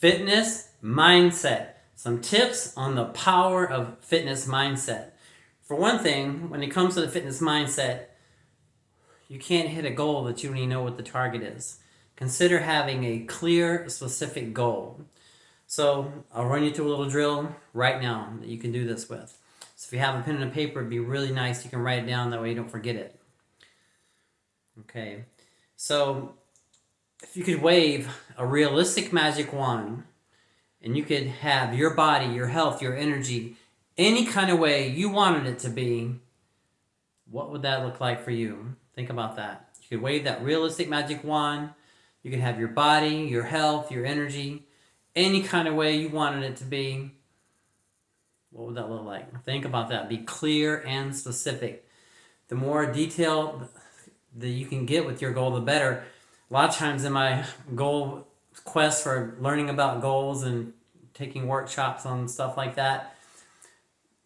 fitness mindset. Some tips on the power of fitness mindset. For one thing, when it comes to the fitness mindset, you can't hit a goal that you don't even know what the target is. Consider having a clear, specific goal. So I'll run you through a little drill right now that you can do this with. So if you have a pen and a paper, it'd be really nice. You can write it down, that way you don't forget it. Okay, so if you could wave a realistic magic wand and you could have your body, your health, your energy, any kind of way you wanted it to be, what would that look like for you? Think about that. You could wave that realistic magic wand. You could have your body, your health, your energy, any kind of way you wanted it to be. What would that look like? Think about that. Be clear and specific. The more detail that you can get with your goal, the better. A lot of times in my goal quest for learning about goals and taking workshops on stuff like that,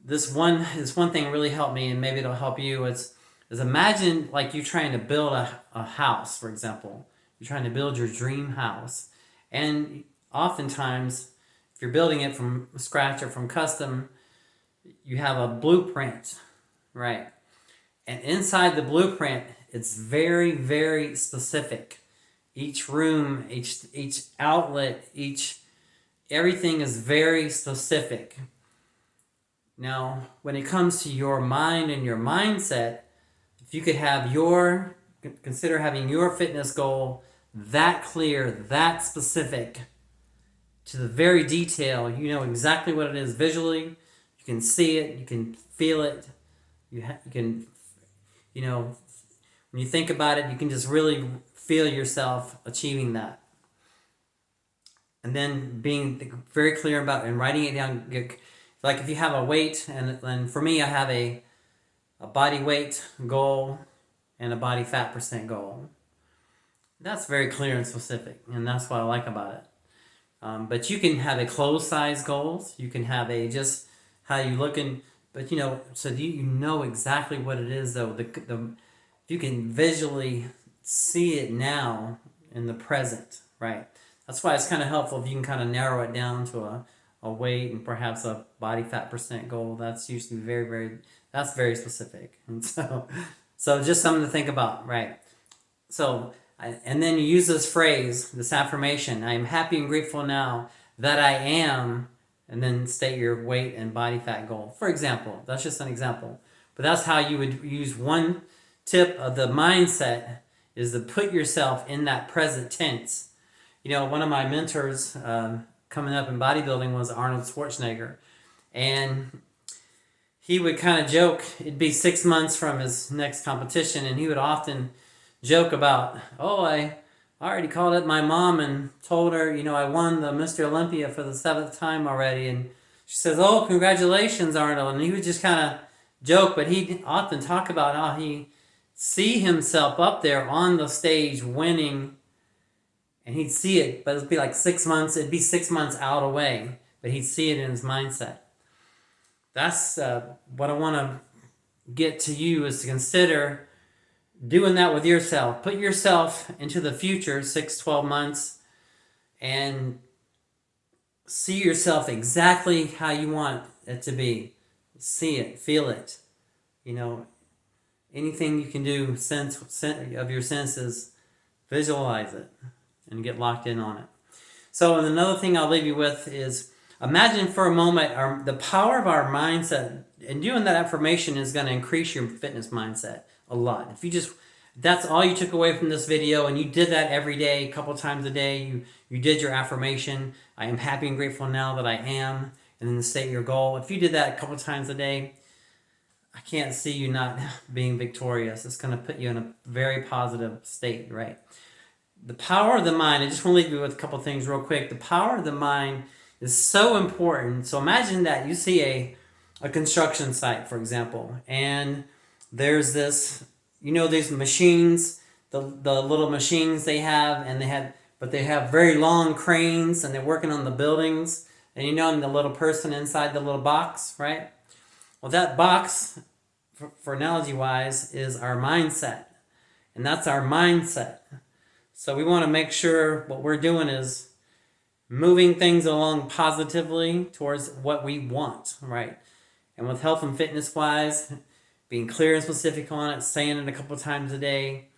this one thing really helped me, and maybe it'll help you. Is imagine like you're trying to build a house, for example. You're trying to build your dream house. And oftentimes, if you're building it from scratch or from custom, you have a blueprint, right? And inside the blueprint, it's very, very specific. Each room, each outlet, everything is very specific. Now, when it comes to your mind and your mindset, if you could consider having your fitness goal that clear, that specific, to the very detail, you know exactly what it is visually, you can see it, you can feel it, you can, when you think about it, you can just really feel yourself achieving that. And then being very clear about and writing it down. Like if you have a weight, and for me, I have a body weight goal and a body fat percent goal. That's very clear and specific, and that's what I like about it. But you can have a clothes size goals. You can have a just how you looking, but so you know exactly what it is though. You can visually see it now in the present, right? That's why it's kind of helpful if you can kind of narrow it down to a weight and perhaps a body fat percent goal. That's usually that's very specific. And so just something to think about, right? So, and then you use this phrase, this affirmation, I am happy and grateful now that I am, and then state your weight and body fat goal. For example, that's just an example. But that's how you would use one tip of the mindset is to put yourself in that present tense. One of my mentors coming up in bodybuilding was Arnold Schwarzenegger. And he would kind of joke, it'd be 6 months from his next competition, and he would often joke about, I already called up my mom and told her, I won the Mr. Olympia for the 7th time already. And she says, oh, congratulations, Arnold. And he would just kind of joke, but he'd often talk about how he see himself up there on the stage winning, and he'd see it, but it'd be like 6 months, it'd be 6 months out away, but he'd see it in his mindset. That's what I want to get to you, is to consider doing that with yourself. Put yourself into the future, 6-12 months, and see yourself exactly how you want it to be. See it, feel it. Anything you can do, sense of your senses, visualize it and get locked in on it. So another thing I'll leave you with is imagine for a moment the power of our mindset, and doing that affirmation is going to increase your fitness mindset a lot. If that's all you took away from this video, and you did that every day, a couple times a day, you did your affirmation, I am happy and grateful now that I am, and then state your goal. If you did that a couple times a day, I can't see you not being victorious. It's going to put you in a very positive state, right? The power of the mind, I just want to leave you with a couple things real quick. The power of the mind is so important. So imagine that you see a construction site, for example, and there's this, these machines, the little machines they have, but they have very long cranes, and they're working on the buildings, and and the little person inside the little box, right? Well, that box, for analogy-wise, is our mindset. And that's our mindset. So we want to make sure what we're doing is moving things along positively towards what we want, right? And with health and fitness wise, being clear and specific on it, saying it a couple times a day,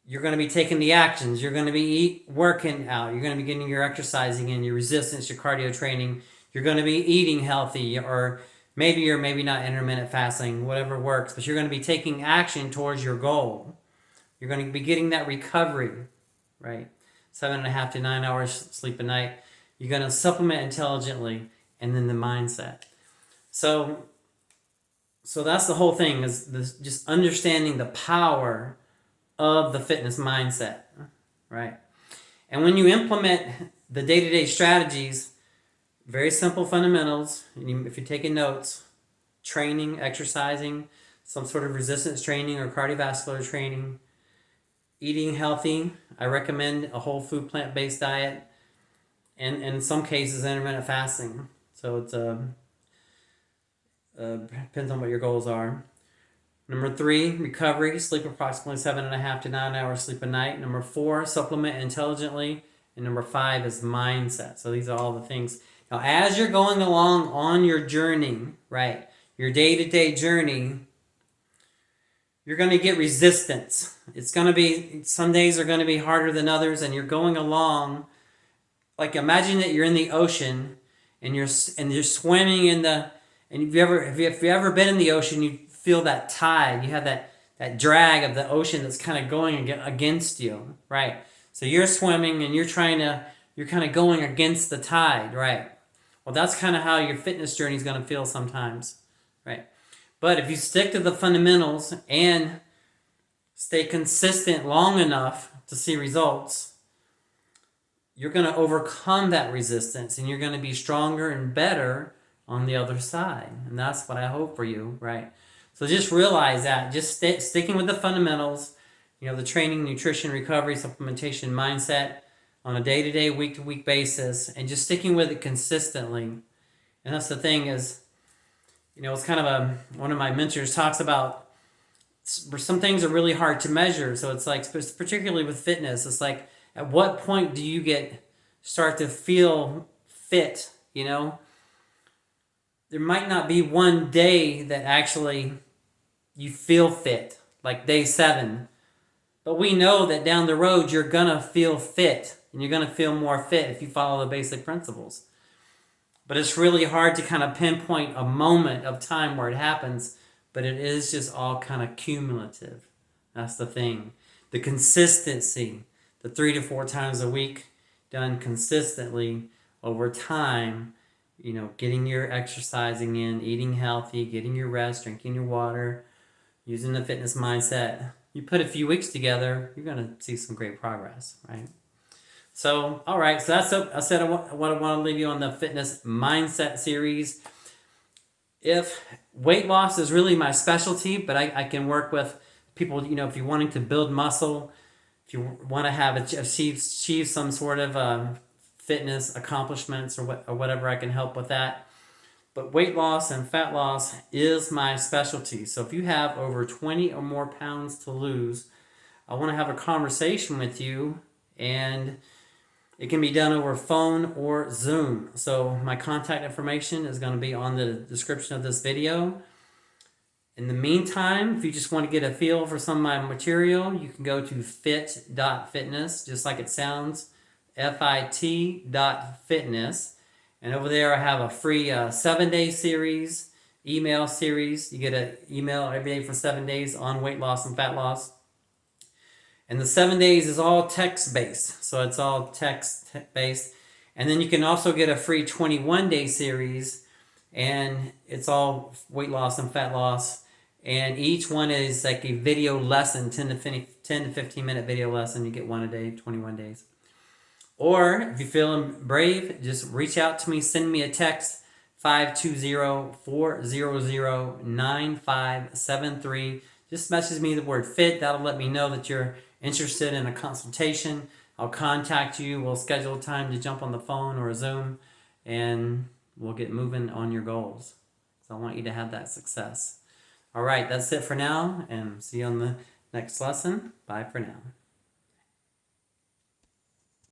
you're going to be taking the actions. You're going to be working out. You're going to be getting your exercising in, your resistance, your cardio training. You're going to be eating healthy, or maybe you're maybe not intermittent fasting, whatever works, but you're going to be taking action towards your goal. You're going to be getting that recovery, right? 7.5 to 9 hours sleep a night. You're going to supplement intelligently, and then the mindset. So that's the whole thing, is this, just understanding the power of the fitness mindset, right? And when you implement the day-to-day strategies, very simple fundamentals, if you're taking notes, training, exercising, some sort of resistance training or cardiovascular training, eating healthy, I recommend a whole food plant-based diet, and in some cases intermittent fasting. So it's depends on what your goals are. Number 3, recovery, sleep approximately 7.5 to 9 hours sleep a night. Number 4, supplement intelligently. And number 5 is mindset. So these are all the things. Now, as you're going along on your journey, right, your day-to-day journey, you're going to get resistance. It's going to be, some days are going to be harder than others, and you're going along. Like, imagine that you're in the ocean and you're swimming in the, and if you ever been in the ocean, you feel that tide. You have that drag of the ocean that's kind of going against you, right? So you're swimming and you're kind of going against the tide, right? Well, that's kind of how your fitness journey is going to feel sometimes, right? But if you stick to the fundamentals and stay consistent long enough to see results, you're going to overcome that resistance, and you're going to be stronger and better on the other side. And that's what I hope for you, right? So just realize that, just sticking with the fundamentals, the training, nutrition, recovery, supplementation, mindset on a day-to-day, week-to-week basis, and just sticking with it consistently. And that's the thing is, it's kind of one of my mentors talks about, some things are really hard to measure. So it's like, particularly with fitness, it's like, at what point do you start to feel fit, There might not be one day that actually you feel fit, like day 7. But we know that down the road, you're going to feel fit, and you're going to feel more fit if you follow the basic principles. But it's really hard to kind of pinpoint a moment of time where it happens, but it is just all kind of cumulative. That's the thing. The consistency, the 3 to 4 times a week done consistently over time, getting your exercising in, eating healthy, getting your rest, drinking your water, using the fitness mindset. You put a few weeks together, you're going to see some great progress, right? So, all right, so I said I want to leave you on the fitness mindset series. If weight loss is really my specialty, but I can work with people, if you're wanting to build muscle, if you want to achieve some sort of fitness accomplishments or whatever, I can help with that. But weight loss and fat loss is my specialty. So if you have over 20 or more pounds to lose, I want to have a conversation with you, and it can be done over phone or Zoom. So my contact information is going to be on the description of this video. In the meantime, if you just want to get a feel for some of my material, you can go to fit.fitness, just like it sounds, fit.fitness. And over there, I have a free 7-day series, email series. You get an email every day for 7 days on weight loss and fat loss. And the 7 days is all text-based. So it's all text-based. And then you can also get a free 21-day series. And it's all weight loss and fat loss. And each one is like a video lesson, 10 to 15-minute video lesson. You get one a day, 21 days. Or if you're feeling brave, just reach out to me. Send me a text, 520-400-9573. Just message me the word fit. That'll let me know that you're interested in a consultation. I'll contact you. We'll schedule a time to jump on the phone or a Zoom, and we'll get moving on your goals. So I want you to have that success. All right, that's it for now, and see you on the next lesson. Bye for now.